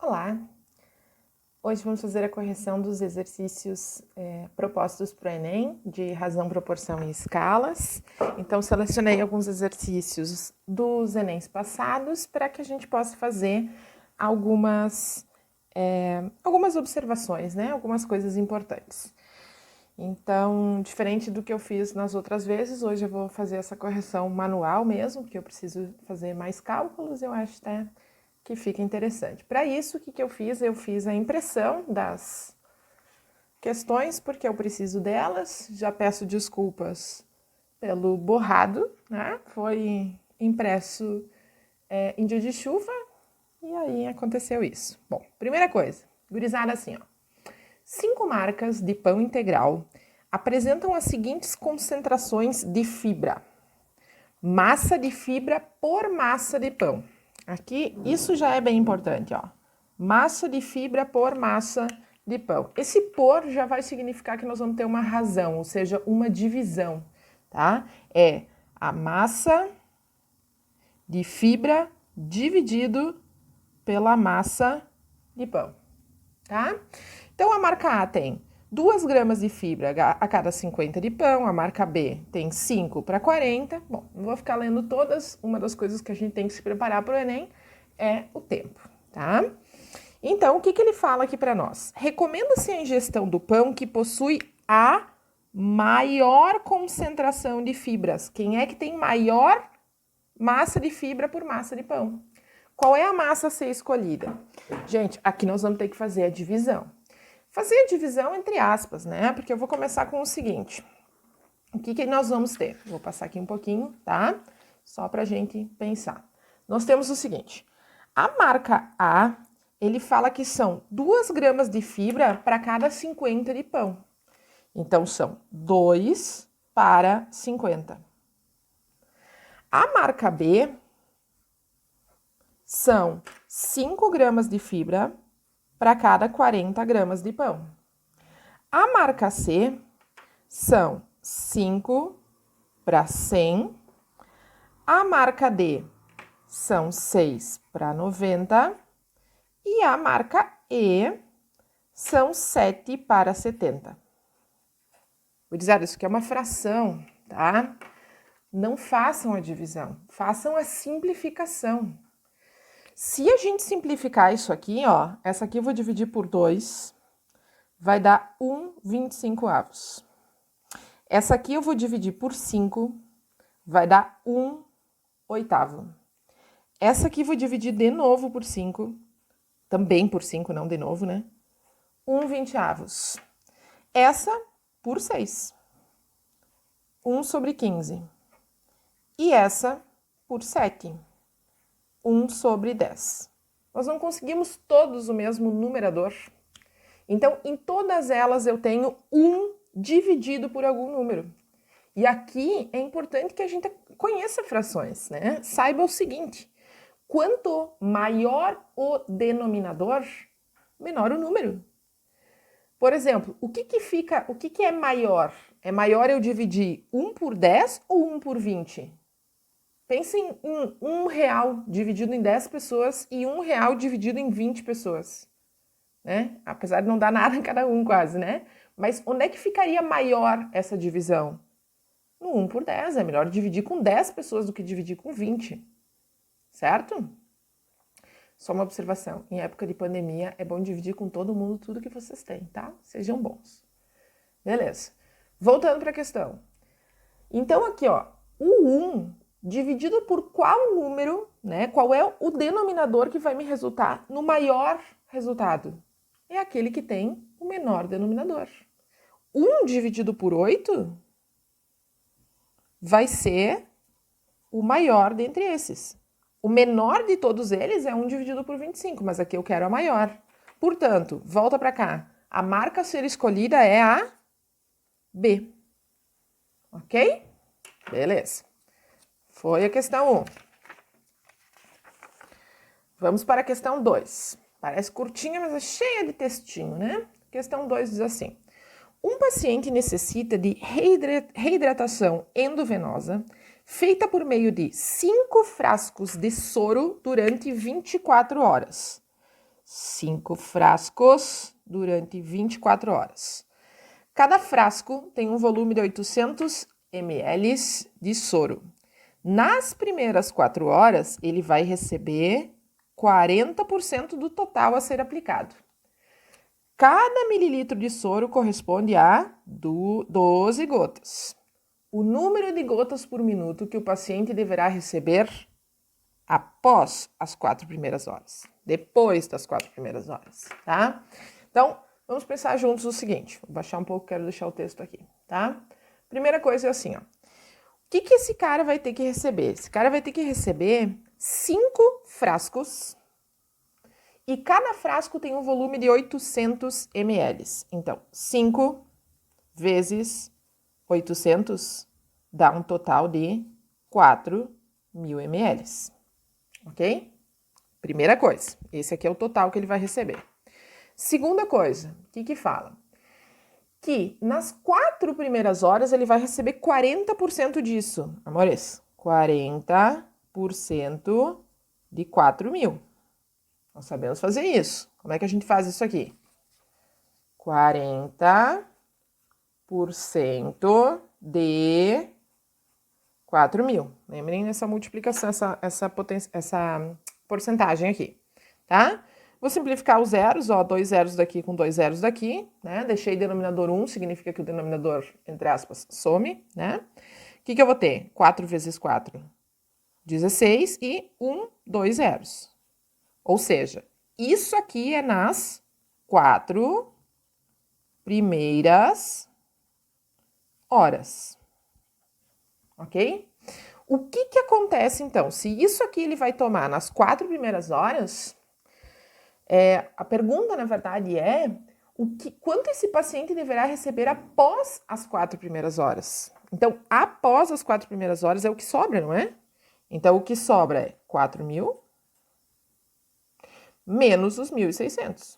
Olá! Hoje vamos fazer a correção dos exercícios propostos para o Enem, de razão, proporção e escalas. Então, selecionei alguns exercícios dos Enems passados para que a gente possa fazer algumas observações, né? Algumas coisas importantes. Então, diferente do que eu fiz nas outras vezes, hoje eu vou fazer essa correção manual mesmo, porque eu preciso fazer mais cálculos, eu acho até que fica interessante. Para isso, o que eu fiz? Eu fiz a impressão das questões, porque eu preciso delas. Já peço desculpas pelo borrado, né? Foi impresso em dia de chuva e aí aconteceu isso. Bom, primeira coisa, gurizada assim, ó. 5 marcas de pão integral apresentam as seguintes concentrações de fibra. Massa de fibra por massa de pão. Aqui, isso já é bem importante, ó. Massa de fibra por massa de pão. Esse por já vai significar que nós vamos ter uma razão, ou seja, uma divisão, tá? É a massa de fibra dividido pela massa de pão, tá? Então, a marca A tem 2 gramas de fibra a cada 50 de pão, a marca B tem 5 para 40. Bom, não vou ficar lendo todas, uma das coisas que a gente tem que se preparar para o Enem é o tempo, tá? Então, o que ele fala aqui para nós? Recomenda-se a ingestão do pão que possui a maior concentração de fibras. Quem é que tem maior massa de fibra por massa de pão? Qual é a massa a ser escolhida? Gente, aqui nós vamos ter que fazer a divisão. Fazer a divisão entre aspas, né? Porque eu vou começar com o seguinte. O que nós vamos ter? Vou passar aqui um pouquinho, tá? Só pra gente pensar. Nós temos o seguinte. A marca A, ele fala que são 2 gramas de fibra para cada 50 de pão. Então, são 2 para 50. A marca B são 5 gramas de fibra para cada 40 gramas de pão. A marca C são 5 para 100. A marca D são 6 para 90. E a marca E são 7 para 70. Vou dizer, isso aqui é uma fração, tá? Não façam a divisão, façam a simplificação. Se a gente simplificar isso aqui, ó, essa aqui eu vou dividir por 2, vai dar 1/25. Essa aqui eu vou dividir por 5, vai dar 1/8. Essa aqui eu vou dividir de novo por 5, também por 5, não de novo, né? 1/20. Essa por 6, 1/15. E essa por 7. 1/10. Nós não conseguimos todos o mesmo numerador. Então, em todas elas eu tenho 1 dividido por algum número. E aqui é importante que a gente conheça frações, né? Saiba o seguinte, quanto maior o denominador, menor o número. Por exemplo, o que é maior? É maior eu dividir 1 por 10 ou 1 por 20? Pensem em R$1 dividido em 10 pessoas e R$1 dividido em 20 pessoas, né? Apesar de não dar nada em cada um quase, né? Mas onde é que ficaria maior essa divisão? No 1 por 10, é melhor dividir com 10 pessoas do que dividir com 20, certo? Só uma observação, em época de pandemia é bom dividir com todo mundo tudo que vocês têm, tá? Sejam bons. Beleza. Voltando para a questão. Então aqui, ó, o 1 dividido por qual número, né? Qual é o denominador que vai me resultar no maior resultado? É aquele que tem o menor denominador. 1 dividido por 8 vai ser o maior dentre esses. O menor de todos eles é 1 dividido por 25, mas aqui eu quero a maior. Portanto, volta para cá. A marca a ser escolhida é a B. Ok? Beleza. Foi a questão 1. Vamos para a questão 2. Parece curtinha, mas é cheia de textinho, né? Questão 2 diz assim. Um paciente necessita de reidratação endovenosa feita por meio de 5 frascos de soro durante 24 horas. 5 frascos durante 24 horas. Cada frasco tem um volume de 800 ml de soro. Nas primeiras 4 horas, ele vai receber 40% do total a ser aplicado. Cada mililitro de soro corresponde a 12 gotas. O número de gotas por minuto que o paciente deverá receber após as 4 primeiras horas, depois das 4 primeiras horas, tá? Então, vamos pensar juntos o seguinte, vou baixar um pouco, quero deixar o texto aqui, tá? Primeira coisa é assim, ó. O que esse cara vai ter que receber? Esse cara vai ter que receber 5 frascos e cada frasco tem um volume de 800 ml. Então, 5 vezes 800 dá um total de 4.000 ml. Ok? Primeira coisa, esse aqui é o total que ele vai receber. Segunda coisa, o que fala? Que nas 4 primeiras horas ele vai receber 40% disso. Amores, 40% de 4.000. Nós sabemos fazer isso. Como é que a gente faz isso aqui? 40% de 4.000. Lembrem dessa multiplicação, essa porcentagem aqui, tá? Vou simplificar os zeros, ó, 2 zeros daqui com 2 zeros daqui, né? Deixei denominador 1, significa que o denominador, entre aspas, some, né? O que eu vou ter? 4 vezes 4, 16 e 2 zeros. Ou seja, isso aqui é nas 4 primeiras horas. Ok? O que acontece, então? Se isso aqui ele vai tomar nas 4 primeiras horas, a pergunta, na verdade, é quanto esse paciente deverá receber após as 4 primeiras horas. Então, após as 4 primeiras horas é o que sobra, não é? Então, o que sobra é 4.000 menos os 1.600.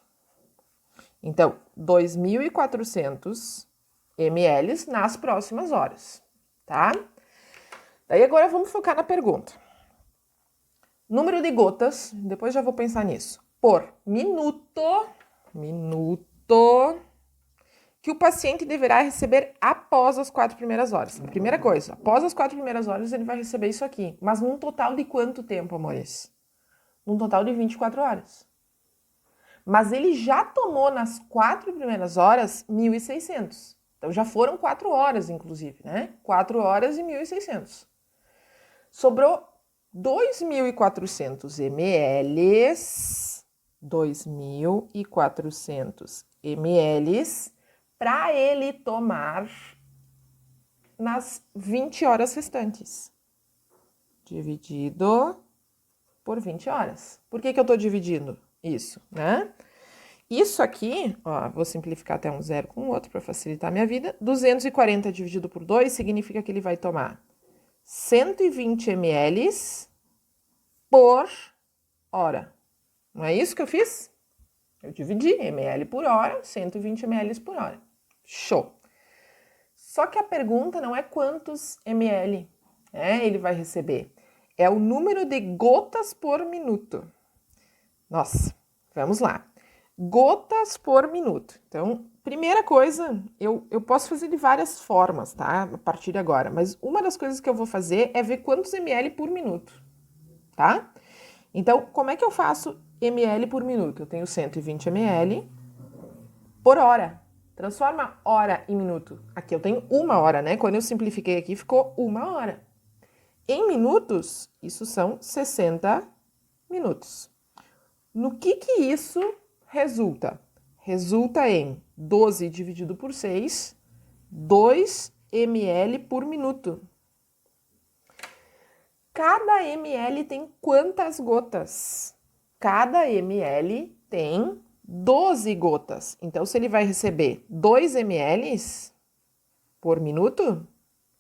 Então, 2.400 ml nas próximas horas, tá? Daí agora vamos focar na pergunta. Número de gotas, depois já vou pensar nisso, por minuto que o paciente deverá receber após as 4 primeiras horas. A primeira coisa, após as 4 primeiras horas ele vai receber isso aqui, mas num total de quanto tempo, amores? Num total de 24 horas. Mas ele já tomou nas 4 primeiras horas 1.600. Então já foram 4 horas, inclusive, né? 4 horas e 1.600. Sobrou 2.400 ml, 2.400 ml para ele tomar nas 20 horas restantes. Dividido por 20 horas. Por que eu estou dividindo isso, né? Isso aqui, ó, vou simplificar até um zero com o outro para facilitar a minha vida. 240 dividido por 2 significa que ele vai tomar 120 ml por hora. Não é isso que eu fiz? Eu dividi ml por hora, 120 ml por hora. Show! Só que a pergunta não é quantos ml ele vai receber. É o número de gotas por minuto. Nossa, vamos lá. Gotas por minuto. Então, primeira coisa, eu posso fazer de várias formas, tá? A partir de agora. Mas uma das coisas que eu vou fazer é ver quantos ml por minuto, tá? Então, como é que eu faço ml por minuto? Eu tenho 120 ml por hora. Transforma hora em minuto. Aqui eu tenho 1 hora, né? Quando eu simplifiquei aqui, ficou 1 hora. Em minutos, isso são 60 minutos. No que isso resulta? Resulta em 12 dividido por 6, 2 ml por minuto. Cada ml tem quantas gotas? Cada ml tem 12 gotas. Então, se ele vai receber 2 ml por minuto,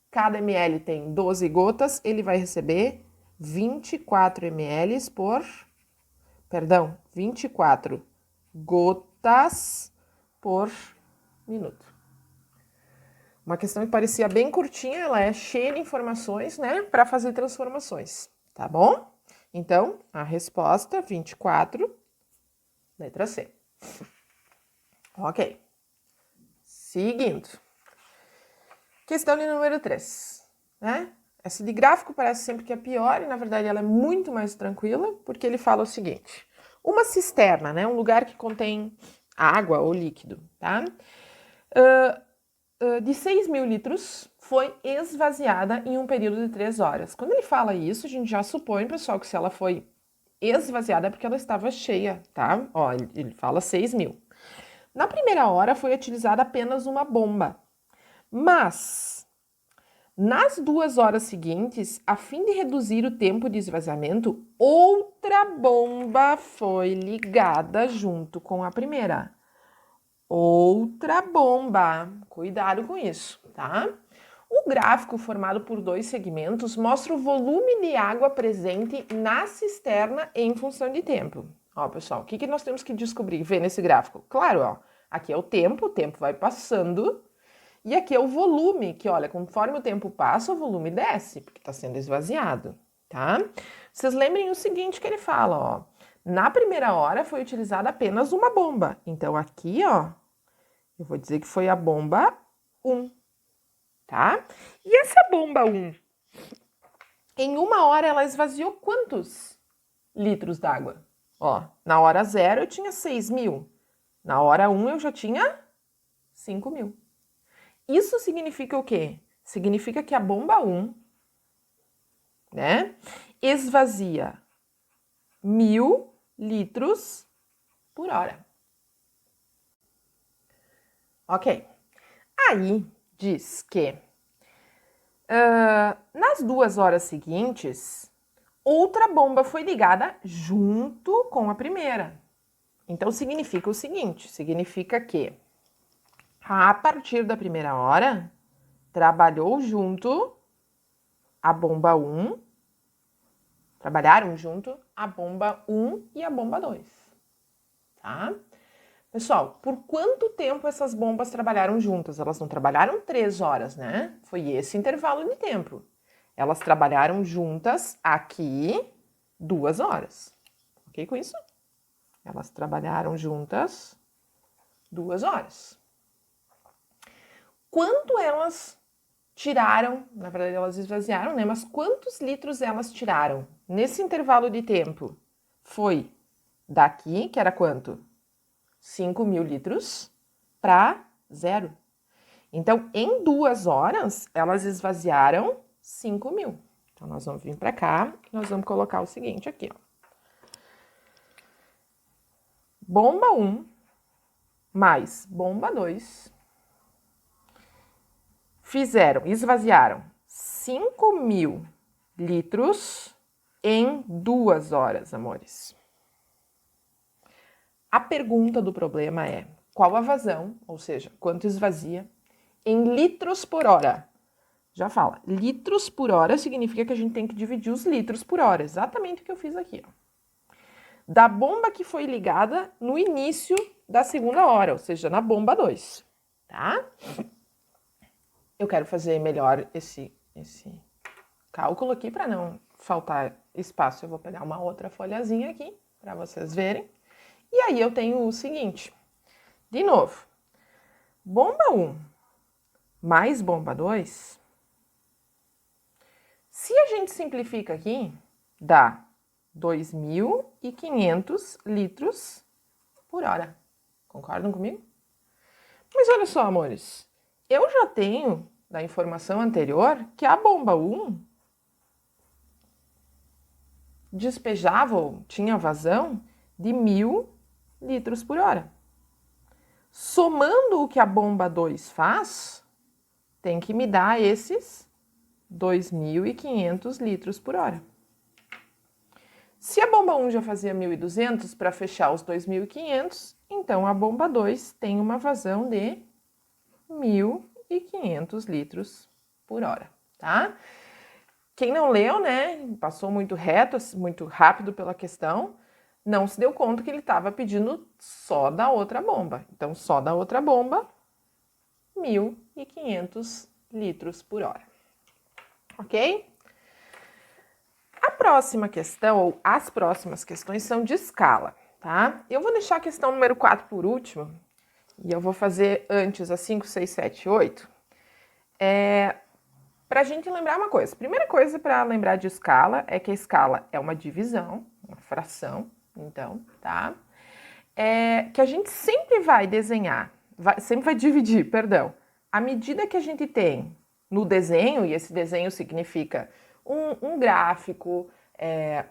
cada ml tem 12 gotas, ele vai receber 24 ml por... Perdão, 24 gotas por minuto. Uma questão que parecia bem curtinha, ela é cheia de informações, né, para fazer transformações, tá bom? Então, a resposta, 24 Letra C. Ok. Seguindo. Questão de número 3, né? Essa de gráfico parece sempre que é pior e, na verdade, ela é muito mais tranquila, porque ele fala o seguinte. Uma cisterna, né? Um lugar que contém água ou líquido, tá? De 6.000 litros foi esvaziada em um período de 3 horas. Quando ele fala isso, a gente já supõe, pessoal, que se ela foi esvaziada é porque ela estava cheia, tá? Ó, ele fala 6.000. Na primeira hora foi utilizada apenas uma bomba, mas nas 2 horas seguintes, a fim de reduzir o tempo de esvaziamento, outra bomba foi ligada junto com a primeira. Outra bomba. Cuidado com isso, tá? O gráfico formado por 2 segmentos mostra o volume de água presente na cisterna em função de tempo. Ó, pessoal, o que nós temos que descobrir, ver nesse gráfico? Claro, ó, aqui é o tempo vai passando. E aqui é o volume, que olha, conforme o tempo passa, o volume desce, porque está sendo esvaziado, tá? Vocês lembrem o seguinte que ele fala, ó. Na primeira hora foi utilizada apenas uma bomba. Então, aqui, ó, eu vou dizer que foi a bomba 1, tá? E essa bomba 1, em 1 hora ela esvaziou quantos litros d'água? Ó, na hora 0 eu tinha 6.000. Na hora 1 eu já tinha 5.000. Isso significa o quê? Significa que a bomba 1, né, esvazia 1.000 litros por hora. Ok. Aí diz que nas 2 horas seguintes, outra bomba foi ligada junto com a primeira. Então significa o seguinte, significa que a partir da primeira hora, trabalhou junto a bomba 1, trabalharam junto a bomba 1 e a bomba 2, tá? Pessoal, por quanto tempo essas bombas trabalharam juntas? Elas não trabalharam 3 horas, né? Foi esse intervalo de tempo. Elas trabalharam juntas aqui 2 horas. Ok com isso? Elas trabalharam juntas 2 horas. Quanto elas tiraram, na verdade elas esvaziaram, né? Mas quantos litros elas tiraram nesse intervalo de tempo? Foi daqui, que era quanto? 5.000 litros, para 0. Então, em 2 horas, elas esvaziaram 5.000. Então, nós vamos vir para cá, nós vamos colocar o seguinte aqui, ó. Bomba 1 mais bomba 2 esvaziaram 5.000 litros em 2 horas, amores. A pergunta do problema é, qual a vazão, ou seja, quanto esvazia, em litros por hora? Já fala, litros por hora significa que a gente tem que dividir os litros por hora, exatamente o que eu fiz aqui, ó. Da bomba que foi ligada no início da segunda hora, ou seja, na bomba 2, tá? Eu quero fazer melhor esse cálculo aqui para não faltar espaço. Eu vou pegar uma outra folhazinha aqui para vocês verem. E aí eu tenho o seguinte, de novo, bomba 1 mais bomba 2, se a gente simplifica aqui, dá 2.500 litros por hora. Concordam comigo? Mas olha só, amores, eu já tenho da informação anterior que a bomba 1 despejava ou tinha vazão de 1.000 litros por hora. Somando o que a bomba 2 faz, tem que me dar esses 2.500 litros por hora. Se a bomba 1 já fazia 1.200 para fechar os 2.500, então a bomba 2 tem uma vazão de 1.500 litros por hora, tá? Quem não leu, né, passou muito reto, muito rápido pela questão, não se deu conta que ele estava pedindo só da outra bomba. Então, só da outra bomba, 1.500 litros por hora. Ok? A próxima questão, ou as próximas questões, são de escala, tá? Eu vou deixar a questão número 4 por último, e eu vou fazer antes a 5, 6, 7, 8. Para a gente lembrar uma coisa. Primeira coisa para lembrar de escala é que a escala é uma divisão, uma fração, então, tá? Que a gente sempre vai desenhar, sempre vai dividir, perdão, a medida que a gente tem no desenho, e esse desenho significa um gráfico,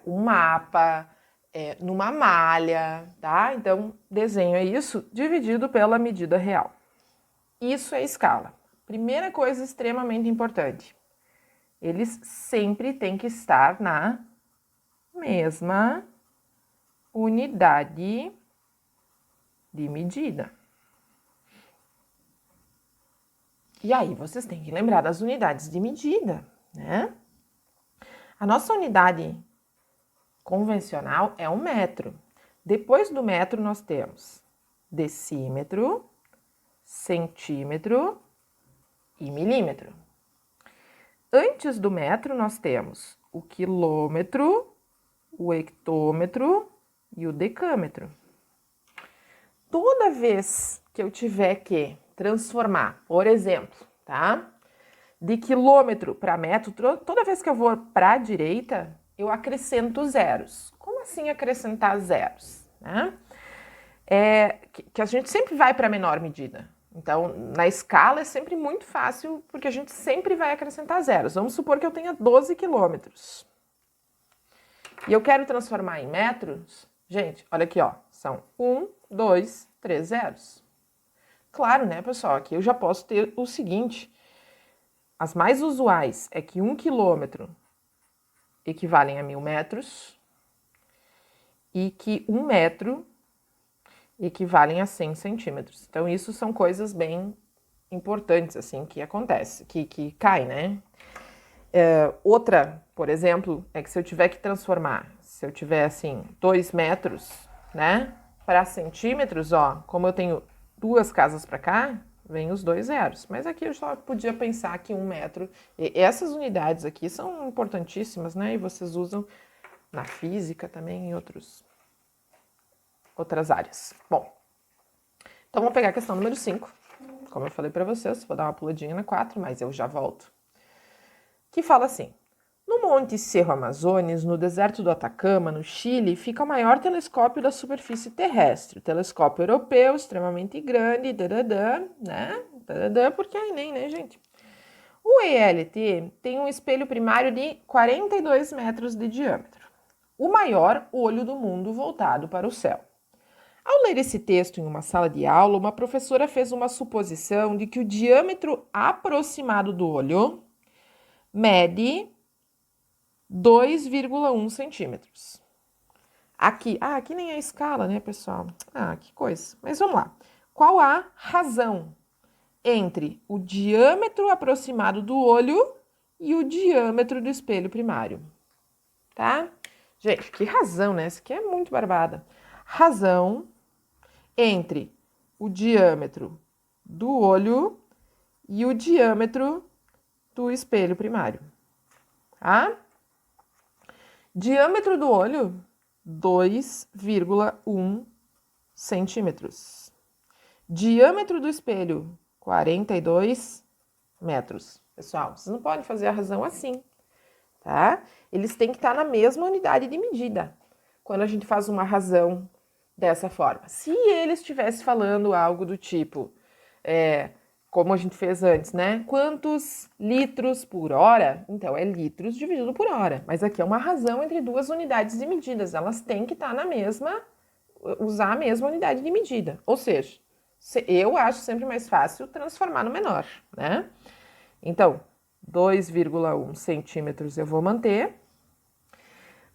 um mapa, numa malha, tá? Então, desenho é isso dividido pela medida real. Isso é escala. Primeira coisa extremamente importante. Eles sempre têm que estar na mesma unidade de medida. E aí, vocês têm que lembrar das unidades de medida, né? A nossa unidade convencional é um metro. Depois do metro, nós temos decímetro, centímetro e milímetro. Antes do metro, nós temos o quilômetro, o hectômetro e o decâmetro. Toda vez que eu tiver que transformar, por exemplo, tá? De quilômetro para metro, toda vez que eu vou para a direita, eu acrescento zeros. Como assim acrescentar zeros? Né? Que a gente sempre vai para a menor medida. Então, na escala é sempre muito fácil, porque a gente sempre vai acrescentar zeros. Vamos supor que eu tenha 12 quilômetros. E eu quero transformar em metros. Gente, olha aqui, ó. São 1, 2, 3 zeros. Claro, né, pessoal? Aqui eu já posso ter o seguinte. As mais usuais é que 1 quilômetro equivalem a 1000 metros e que 1 metro equivalem a 100 centímetros. Então, isso são coisas bem importantes, assim, que acontece, que cai, né? Outra, por exemplo, é que se eu tiver que transformar, se eu tiver, assim, 2 metros, né, para centímetros, ó, como eu tenho 2 casas para cá, vem os 2 zeros. Mas aqui eu só podia pensar que 1 metro... E essas unidades aqui são importantíssimas, né? E vocês usam na física também, em outras áreas. Bom, então vamos pegar a questão número 5. Como eu falei para vocês, vou dar uma puladinha na 4, mas eu já volto. Que fala assim: no Monte Cerro Amazonas, no deserto do Atacama, no Chile, fica o maior telescópio da superfície terrestre. O telescópio europeu, extremamente grande, né? Porque aí nem, né, gente? O ELT tem um espelho primário de 42 metros de diâmetro. O maior olho do mundo voltado para o céu. Ao ler esse texto em uma sala de aula, uma professora fez uma suposição de que o diâmetro aproximado do olho mede 2,1 centímetros. Aqui nem é a escala, né, pessoal? Que coisa. Mas vamos lá. Qual a razão entre o diâmetro aproximado do olho e o diâmetro do espelho primário? Tá? Gente, que razão, né? Isso aqui é muito barbada. Razão entre o diâmetro do olho e o diâmetro do espelho primário. Tá? Diâmetro do olho, 2,1 centímetros. Diâmetro do espelho, 42 metros. Pessoal, vocês não podem fazer a razão assim, tá? Eles têm que estar na mesma unidade de medida quando a gente faz uma razão dessa forma. Se ele estivesse falando algo do tipo, como a gente fez antes, né? Quantos litros por hora? Então, é litros dividido por hora. Mas aqui é uma razão entre duas unidades de medidas. Elas têm que estar usar a mesma unidade de medida. Ou seja, eu acho sempre mais fácil transformar no menor, né? Então, 2,1 centímetros eu vou manter.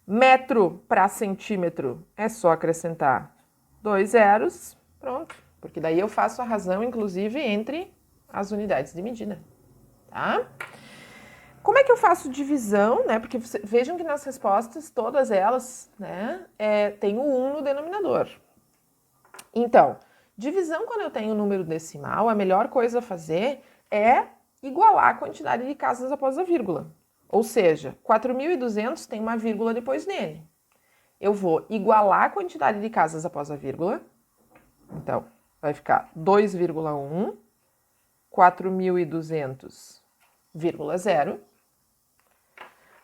Metro para centímetro é só acrescentar 2 zeros, pronto. Porque daí eu faço a razão, inclusive, entre as unidades de medida, tá? Como é que eu faço divisão, né? Porque vejam que nas respostas, todas elas, né, tem o 1 no denominador. Então, divisão quando eu tenho número decimal, a melhor coisa a fazer é igualar a quantidade de casas após a vírgula. Ou seja, 4.200 tem uma vírgula depois dele. eu vou igualar a quantidade de casas após a vírgula. Então, vai ficar 2,1, 4.200,0.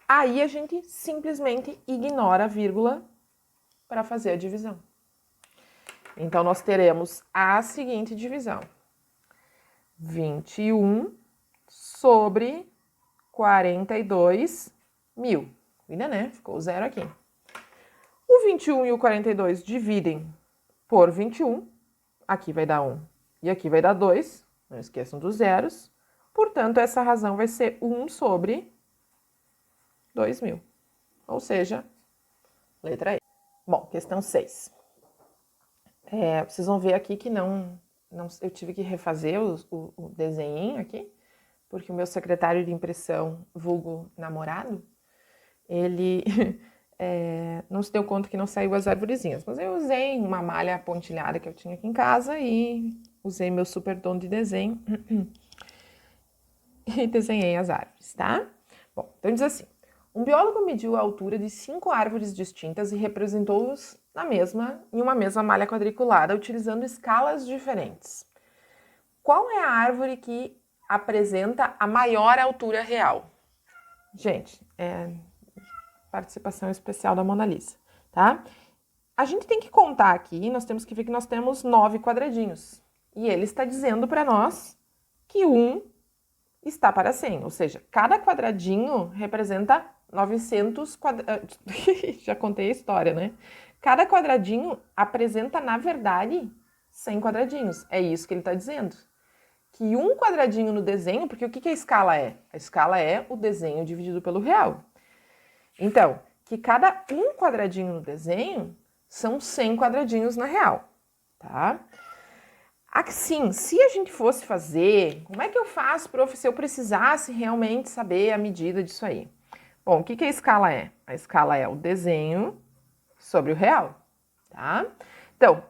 Aí a gente simplesmente ignora a vírgula para fazer a divisão. Então, nós teremos a seguinte divisão. 21 sobre 42.000. Ainda, né? Ficou zero aqui. O 21 e o 42 dividem por 21. Aqui vai dar 1 e aqui vai dar 2. Não esqueçam dos zeros. Portanto, essa razão vai ser 1 sobre 2.000. Ou seja, letra E. Bom, questão 6. Vocês vão ver aqui que eu tive que refazer o desenho aqui, porque o meu secretário de impressão, vulgo namorado, ele não se deu conta que não saiu as arvorezinhas. Mas eu usei uma malha pontilhada que eu tinha aqui em casa e usei meu super dom de desenho e desenhei as árvores, tá? Bom, então diz assim: um biólogo mediu a altura de 5 árvores distintas e representou-os em uma mesma malha quadriculada, utilizando escalas diferentes. Qual é a árvore que apresenta a maior altura real? Gente, participação especial da Mona Lisa, tá? A gente tem que contar aqui, nós temos que ver que nós temos 9 quadradinhos. E ele está dizendo para nós que 1 está para 100, ou seja, cada quadradinho representa 900 quadrados. Já contei a história, né? Cada quadradinho apresenta, na verdade, 100 quadradinhos. É isso que ele está dizendo. Que um quadradinho no desenho, porque o que a escala é? A escala é o desenho dividido pelo real. Então, que cada um quadradinho no desenho são 100 quadradinhos na real, tá? Assim, se a gente fosse fazer, como é que eu faço, prof, se eu precisasse realmente saber a medida disso aí? Bom, o que a escala é? A escala é o desenho sobre o real, tá? Então,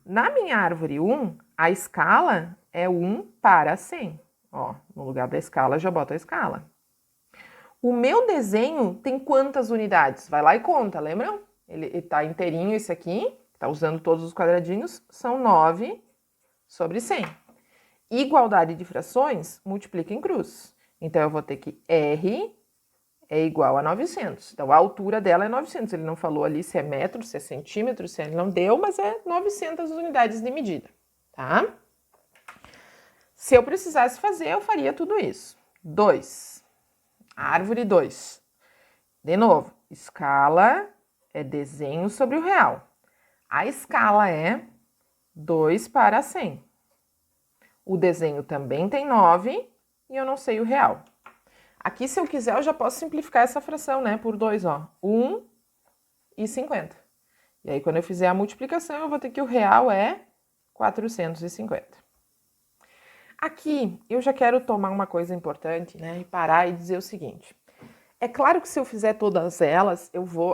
na minha árvore 1, a escala é 1 para 100. Ó, no lugar da escala, eu já boto a escala. O meu desenho tem quantas unidades? Vai lá e conta, lembram? Ele está inteirinho esse aqui, está usando todos os quadradinhos, são 9 sobre 100. Igualdade de frações, multiplica em cruz. Então, eu vou ter que R é igual a 900. Então, a altura dela é 900. Ele não falou ali se é metro, se é centímetro, se ele não deu, mas é 900 unidades de medida, tá? Se eu precisasse fazer, eu faria tudo isso. 2. Árvore 2. De novo, escala é desenho sobre o real. A escala é 2 para 100. O desenho também tem 9 e eu não sei o real. Aqui, se eu quiser, eu já posso simplificar essa fração, né? Por 2, ó. 1 e 50. E aí, quando eu fizer a multiplicação, eu vou ter que o real é 450. Aqui, eu já quero tomar uma coisa importante, né? E parar e dizer o seguinte. É claro que se eu fizer todas elas,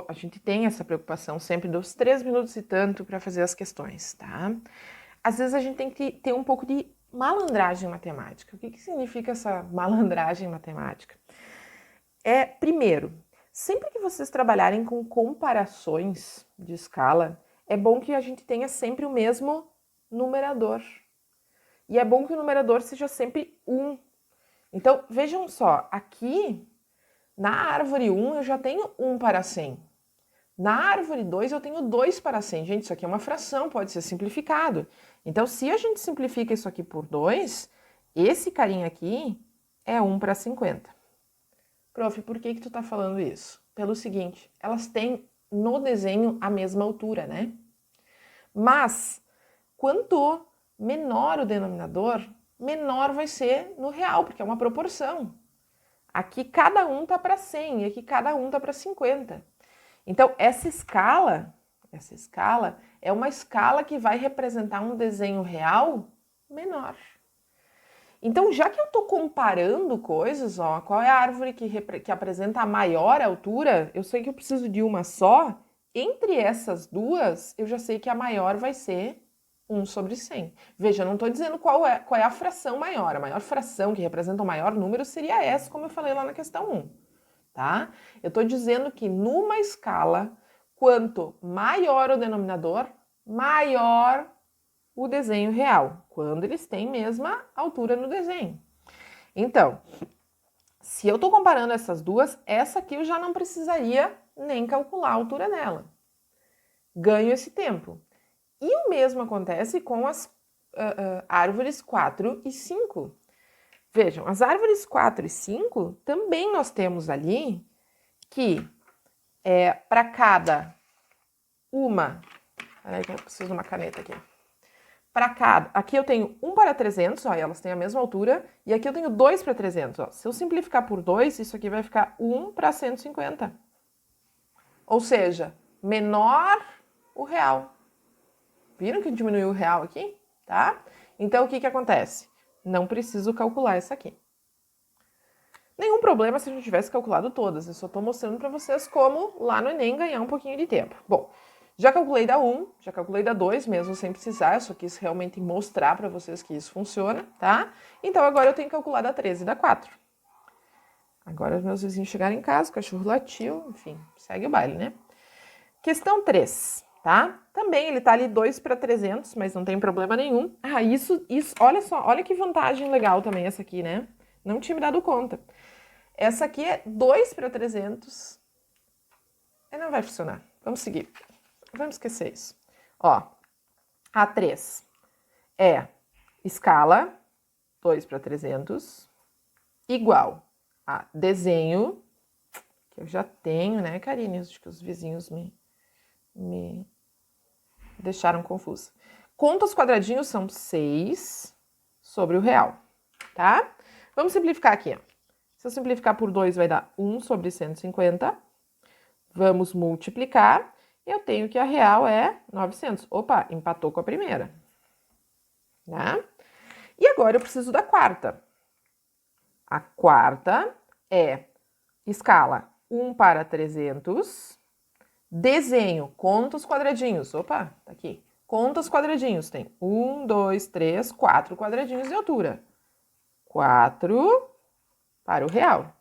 a gente tem essa preocupação sempre dos 3 minutos e tanto para fazer as questões, tá? Às vezes a gente tem que ter um pouco de malandragem matemática. O que significa essa malandragem matemática? Primeiro, sempre que vocês trabalharem com comparações de escala, é bom que a gente tenha sempre o mesmo numerador. E é bom que o numerador seja sempre 1. Então, vejam só, aqui na árvore 1 eu já tenho 1 para 100. Na árvore 2 eu tenho 2 para 100. Gente, isso aqui é uma fração, pode ser simplificado. Então, se a gente simplifica isso aqui por 2, esse carinha aqui é 1 para 50. Prof, por que tu tá falando isso? Pelo seguinte, elas têm no desenho a mesma altura, né? Mas, quanto menor o denominador, menor vai ser no real, porque é uma proporção. Aqui cada um tá para 100 e aqui cada um tá para 50. Então, essa escala é uma escala que vai representar um desenho real menor. Então, já que eu estou comparando coisas, ó, qual é a árvore que apresenta a maior altura, eu sei que eu preciso de uma só. Entre essas duas, eu já sei que a maior vai ser 1 sobre 100. Veja, eu não estou dizendo qual é a fração maior. A maior fração que representa o maior número seria essa, como eu falei lá na questão 1. Tá? Eu estou dizendo que numa escala, quanto maior o denominador, maior o desenho real, quando eles têm mesma altura no desenho. Então, se eu estou comparando essas duas, essa aqui eu já não precisaria nem calcular a altura dela. Ganho esse tempo. E o mesmo acontece com as árvores 4 e 5. Vejam, as árvores 4 e 5, também nós temos ali que para cada uma... Peraí que eu preciso de uma caneta aqui. Para cada... Aqui eu tenho 1 para 300, ó, e elas têm a mesma altura. E aqui eu tenho 2 para 300, ó. Se eu simplificar por 2, isso aqui vai ficar 1 para 150. Ou seja, menor o real. Viram que diminuiu o real aqui? Tá? Então, o que acontece? Não preciso calcular essa aqui. Nenhum problema se a gente tivesse calculado todas. Eu só estou mostrando para vocês como lá no Enem ganhar um pouquinho de tempo. Bom, já calculei da 1, já calculei da 2, mesmo sem precisar. Eu só quis realmente mostrar para vocês que isso funciona, tá? Então, agora eu tenho que calcular da 13 e da 4. Agora, os meus vizinhos chegaram em casa, o cachorro latiu, enfim, segue o baile, né? Questão 3, tá? Também ele tá ali 2 para 300, mas não tem problema nenhum. Ah, isso, olha só, olha que vantagem legal também essa aqui, né? Não tinha me dado conta. Essa aqui é 2 para 300. Não vai funcionar. Vamos seguir. Vamos esquecer isso. Ó, A3 é escala 2 para 300 igual a desenho, que eu já tenho, né, Karine? Acho que os vizinhos me deixaram confusa. Conta os quadradinhos, são 6 sobre o real, tá? Vamos simplificar aqui, ó. Se eu simplificar por 2, vai dar 1 sobre 150. Vamos multiplicar. Eu tenho que a real é 900. Opa, empatou com a primeira. Tá? E agora eu preciso da quarta. A quarta é escala 1 para 300. Desenho, conta os quadradinhos. Opa, tá aqui. Conta os quadradinhos. Tem 1, 2, 3, 4 quadradinhos de altura. 4 para o real.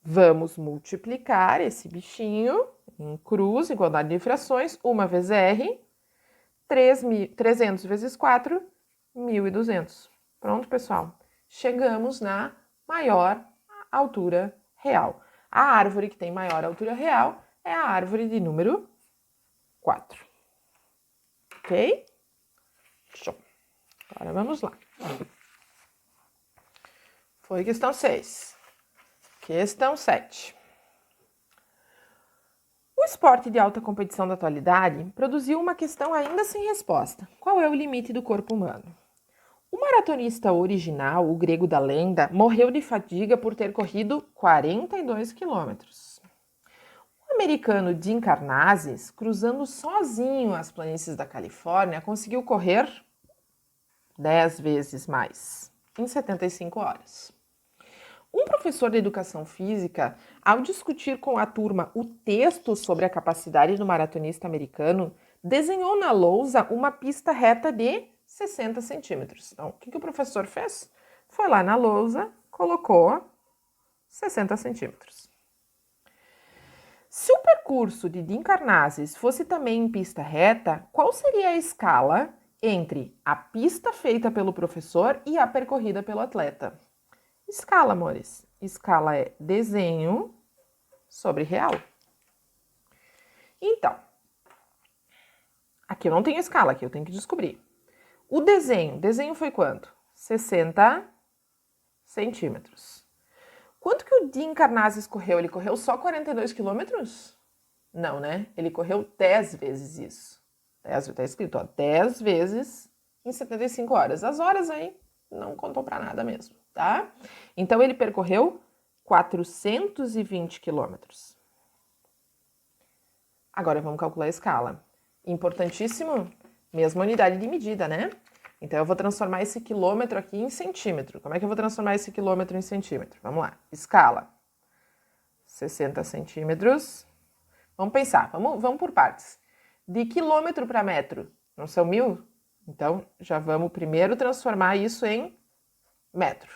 Vamos multiplicar esse bichinho em cruz, igualdade de frações, 1 vezes R, 300 vezes 4, 1.200. Pronto, pessoal. Chegamos na maior altura real. A árvore que tem maior altura real é a árvore de número 4. Ok? Show. Agora vamos lá. Foi questão 6. Questão 7. O esporte de alta competição da atualidade produziu uma questão ainda sem resposta. Qual é o limite do corpo humano? O maratonista original, o grego da lenda, morreu de fadiga por ter corrido 42 quilômetros. O americano Jim Karnazes, cruzando sozinho as planícies da Califórnia, conseguiu correr 10 vezes mais, em 75 horas. Um professor de educação física, ao discutir com a turma o texto sobre a capacidade do maratonista americano, desenhou na lousa uma pista reta de 60 centímetros. Então, o que o professor fez? Foi lá na lousa, colocou 60 centímetros. Se o percurso de Jim Karnazes fosse também em pista reta, qual seria a escala entre a pista feita pelo professor e a percorrida pelo atleta? Escala, amores. Escala é desenho sobre real. Então, aqui eu não tenho escala, aqui eu tenho que descobrir. O desenho foi quanto? 60 centímetros. Quanto que o Jim Karnazes correu? Ele correu só 42 quilômetros? Não, né? Ele correu 10 vezes isso. Está escrito, ó, 10 vezes em 75 horas. As horas aí não contam para nada mesmo, tá? Então, ele percorreu 420 quilômetros. Agora, vamos calcular a escala. Importantíssimo, mesma unidade de medida, né? Então, eu vou transformar esse quilômetro aqui em centímetro. Como é que eu vou transformar esse quilômetro em centímetro? Vamos lá. Escala. 60 centímetros. Vamos pensar, vamos por partes. De quilômetro para metro, não são 1.000? Então, já vamos primeiro transformar isso em metro.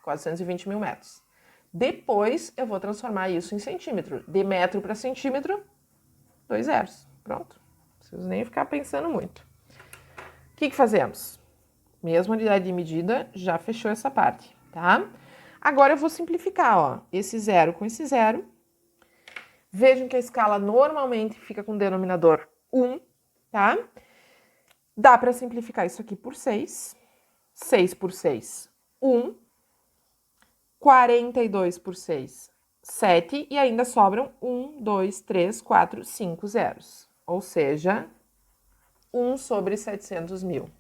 420 mil metros. Depois, eu vou transformar isso em centímetro. De metro para centímetro, 2 zeros. Pronto. Não preciso nem ficar pensando muito. O que fazemos? Mesma unidade de medida, já fechou essa parte, tá? Agora eu vou simplificar, ó, esse zero com esse zero. Vejam que a escala normalmente fica com o denominador 1, tá? Dá para simplificar isso aqui por 6. 6 por 6, 1. 42 por 6, 7. E ainda sobram 1, 2, 3, 4, 5 zeros. Ou seja, 1 sobre 700 mil.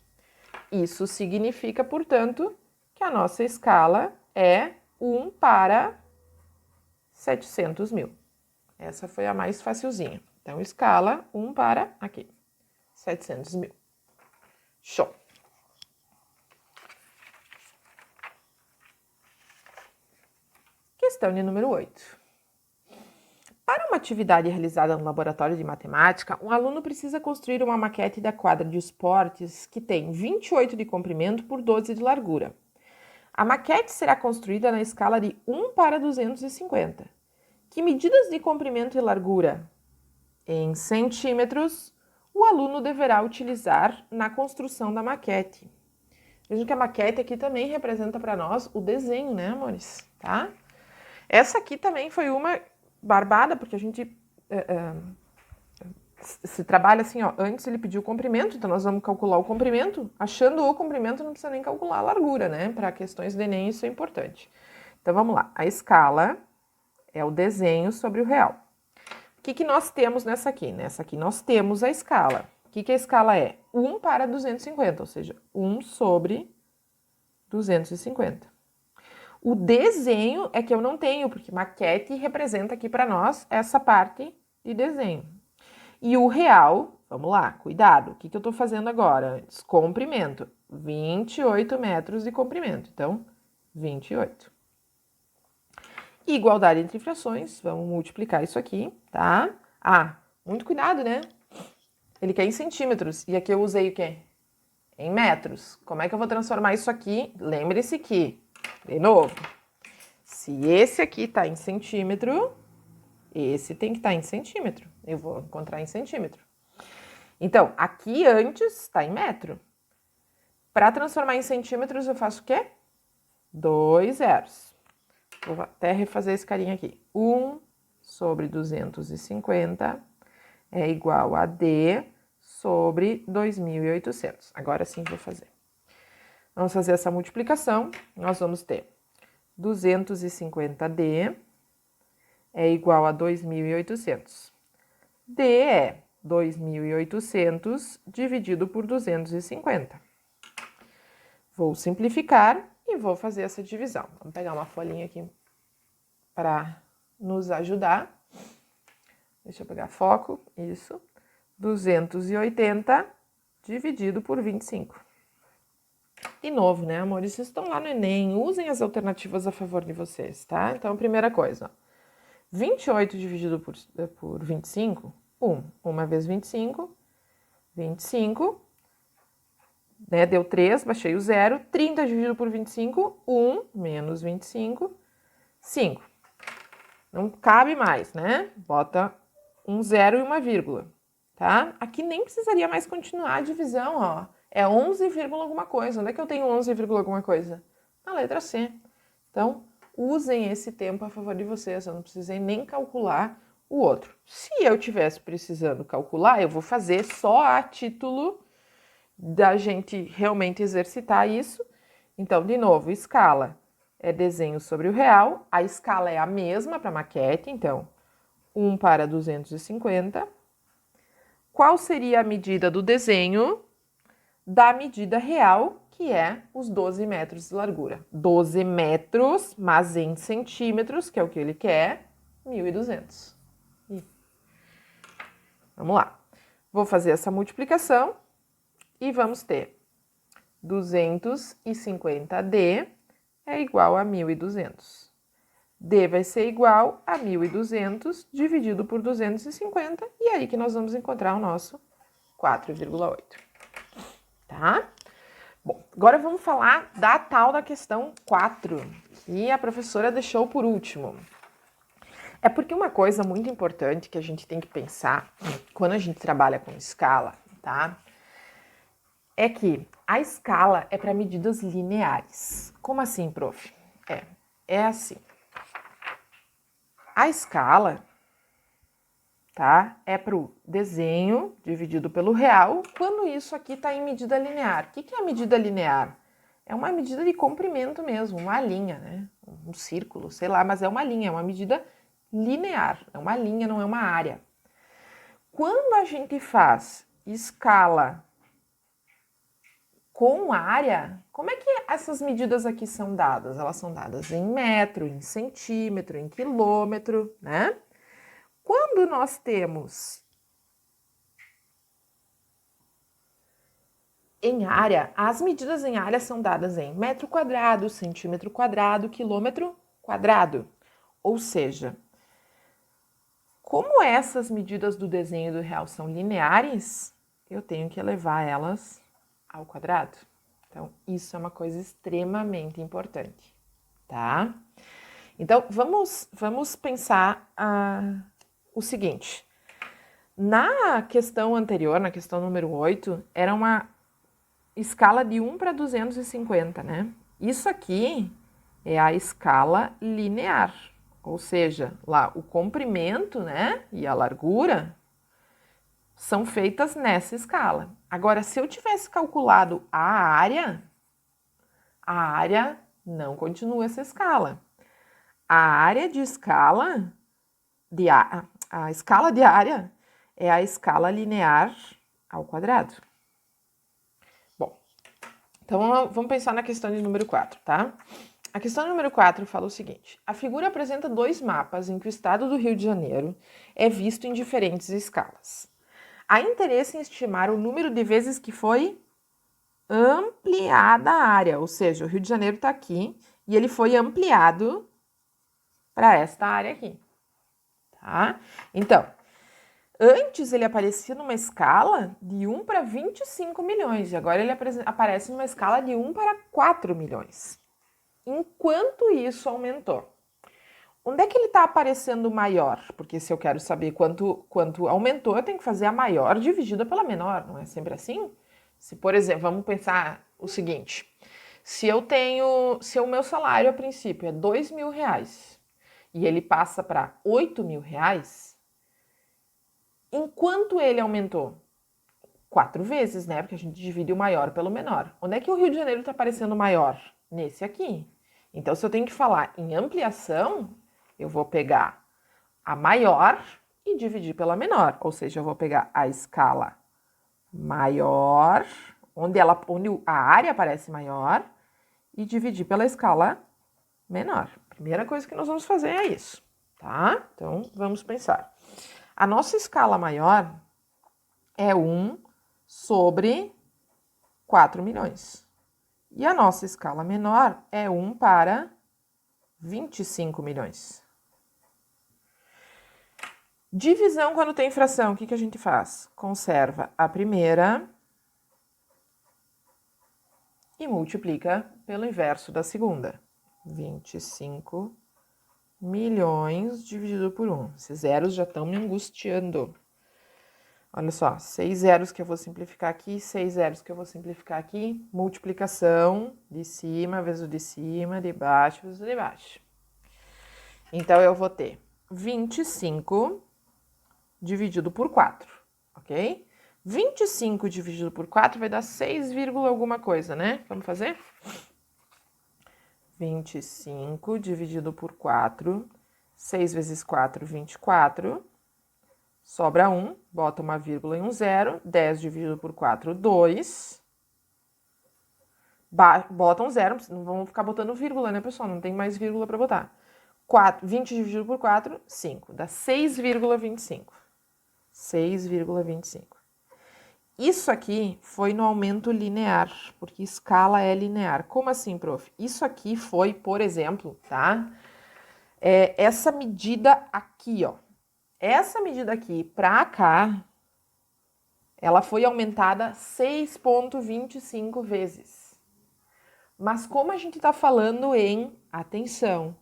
Isso significa, portanto, que a nossa escala é 1 para 700 mil. Essa foi a mais facilzinha. Então, escala 1 para, aqui, 700 mil. Show! Questão de número 8. Para uma atividade realizada no laboratório de matemática, um aluno precisa construir uma maquete da quadra de esportes que tem 28 de comprimento por 12 de largura. A maquete será construída na escala de 1 para 250. Que medidas de comprimento e largura em centímetros o aluno deverá utilizar na construção da maquete? Vejam que a maquete aqui também representa para nós o desenho, né, amores? Tá? Essa aqui também foi uma barbada, porque a gente se trabalha assim, ó, antes ele pediu o comprimento, então nós vamos calcular o comprimento. Achando o comprimento, não precisa nem calcular a largura, né? Para questões de Enem, isso é importante. Então, vamos lá. A escala é o desenho sobre o real. O que nós temos nessa aqui? Nessa aqui nós temos a escala. O que a escala é? 1 para 250, ou seja, 1 sobre 250. O desenho é que eu não tenho, porque maquete representa aqui para nós essa parte de desenho. E o real, vamos lá, cuidado, o que eu estou fazendo agora? Comprimento, 28 metros de comprimento, então, 28. Igualdade entre frações, vamos multiplicar isso aqui, tá? Ah, muito cuidado, né? Ele quer em centímetros, e aqui eu usei o quê? Em metros. Como é que eu vou transformar isso aqui? Lembre-se que, de novo, se esse aqui está em centímetro, esse tem que estar em centímetro. Eu vou encontrar em centímetro. Então, aqui antes está em metro. Para transformar em centímetros, eu faço o quê? 2 zeros. Vou até refazer esse carinha aqui. 1 sobre 250 é igual a D sobre 2.800. Agora sim vou fazer. Vamos fazer essa multiplicação. Nós vamos ter 250D é igual a 2.800. D é 2.800 dividido por 250. Vou simplificar e vou fazer essa divisão. Vamos pegar uma folhinha aqui para nos ajudar. Deixa eu pegar foco, isso. 280 dividido por 25. De novo, né, amores? Vocês estão lá no Enem, usem as alternativas a favor de vocês, tá? Então, primeira coisa, 28 dividido por 25, 1. 1 vezes 25, 25, né? Deu 3, baixei o 0. 30 dividido por 25, 1 menos 25, 5. Não cabe mais, né? Bota um 0 e uma vírgula, tá? Aqui nem precisaria mais continuar a divisão, ó. É 11, alguma coisa. Onde é que eu tenho 11, alguma coisa? Na letra C. Então, usem esse tempo a favor de vocês. Eu não precisei nem calcular o outro. Se eu tivesse precisando calcular, eu vou fazer só a título da gente realmente exercitar isso. Então, de novo, escala é desenho sobre o real. A escala é a mesma para maquete, então, 1 para 250. Qual seria a medida do desenho da medida real, que é os 12 metros de largura? 12 metros, mas em centímetros, que é o que ele quer, 1.200. Vamos lá. Vou fazer essa multiplicação e vamos ter 250D é igual a 1.200. D vai ser igual a 1.200 dividido por 250, e é aí que nós vamos encontrar o nosso 4,8. Tá? Bom, agora vamos falar da tal da questão 4, que a professora deixou por último. É porque uma coisa muito importante que a gente tem que pensar quando a gente trabalha com escala, tá? É que a escala é para medidas lineares. Como assim, prof? É assim. A escala, tá? É para o desenho dividido pelo real, quando isso aqui está em medida linear. O que é a medida linear? É uma medida de comprimento mesmo, uma linha, né? Um círculo, sei lá, mas é uma linha, é uma medida linear. É uma linha, não é uma área. Quando a gente faz escala com área, como é que essas medidas aqui são dadas? Elas são dadas em metro, em centímetro, em quilômetro, né? Quando nós temos em área, as medidas em área são dadas em metro quadrado, centímetro quadrado, quilômetro quadrado. Ou seja, como essas medidas do desenho do real são lineares, eu tenho que elevar elas ao quadrado. Então, isso é uma coisa extremamente importante, tá? Então, vamos pensar o seguinte. Na questão anterior, na questão número 8, era uma escala de 1 para 250, né? Isso aqui é a escala linear, ou seja, lá o comprimento, né, e a largura são feitas nessa escala. Agora, se eu tivesse calculado a área não continua essa escala. A área de escala, a escala de área é a escala linear ao quadrado. Bom, então vamos pensar na questão de número 4, tá? A questão número 4 fala o seguinte: a figura apresenta dois mapas em que o estado do Rio de Janeiro é visto em diferentes escalas. Há interesse em estimar o número de vezes que foi ampliada a área, ou seja, o Rio de Janeiro está aqui e ele foi ampliado para esta área aqui, tá? Então, antes ele aparecia numa escala de 1 para 25 milhões e agora ele aparece numa escala de 1 para 4 milhões. Enquanto isso aumentou. Onde é que ele está aparecendo maior? Porque se eu quero saber quanto aumentou, eu tenho que fazer a maior dividida pela menor, não é sempre assim? Se, por exemplo, vamos pensar o seguinte: se o meu salário a princípio é R$ 2.000 e ele passa para R$ 8.000, enquanto ele aumentou? 4 vezes, né? Porque a gente divide o maior pelo menor. Onde é que o Rio de Janeiro está aparecendo maior? Nesse aqui. Então, se eu tenho que falar em ampliação, eu vou pegar a maior e dividir pela menor. Ou seja, eu vou pegar a escala maior, onde a área aparece maior, e dividir pela escala menor. Primeira coisa que nós vamos fazer é isso, tá? Então, vamos pensar. A nossa escala maior é 1 sobre 4 milhões. E a nossa escala menor é 1 para 25 milhões. Divisão quando tem fração, o que a gente faz? Conserva a primeira e multiplica pelo inverso da segunda. 25 milhões dividido por 1. Esses zeros já estão me angustiando. Olha só, 6 zeros que eu vou simplificar aqui, 6 zeros que eu vou simplificar aqui, multiplicação de cima vezes o de cima, de baixo vezes o de baixo. Então, eu vou ter 25 dividido por 4, ok? 25 dividido por 4 vai dar 6, alguma coisa, né? Vamos fazer? 25 dividido por 4, 6 vezes 4, 24. Sobra 1, bota uma vírgula e um zero. 10 dividido por 4, 2. Bota um zero, não vamos ficar botando vírgula, né, pessoal? Não tem mais vírgula para botar. 20 dividido por 4, 5. Dá 6,25. 6,25. Isso aqui foi no aumento linear, porque escala é linear. Como assim, prof? Isso aqui foi, por exemplo, tá? Essa medida aqui, ó. Essa medida aqui para cá, ela foi aumentada 6,25 vezes. Mas como a gente está falando em, atenção,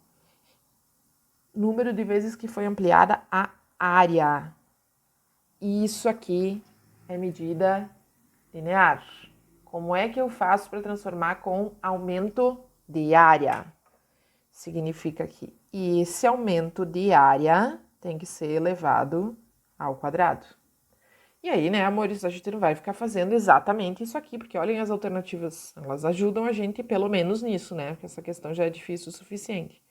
número de vezes que foi ampliada a área. Isso aqui é medida linear. Como é que eu faço para transformar com aumento de área? Significa que esse aumento de área tem que ser elevado ao quadrado. E aí, né, amores, a gente não vai ficar fazendo exatamente isso aqui, porque olhem as alternativas, elas ajudam a gente pelo menos nisso, né, porque essa questão já é difícil o suficiente.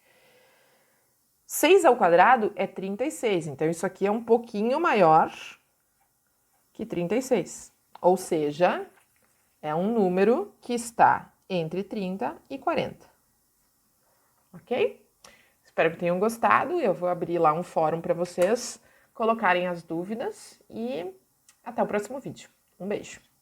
6 ao quadrado é 36, então isso aqui é um pouquinho maior que 36. Ou seja, é um número que está entre 30 e 40. Ok? Espero que tenham gostado. Eu vou abrir lá um fórum para vocês colocarem as dúvidas e até o próximo vídeo. Um beijo!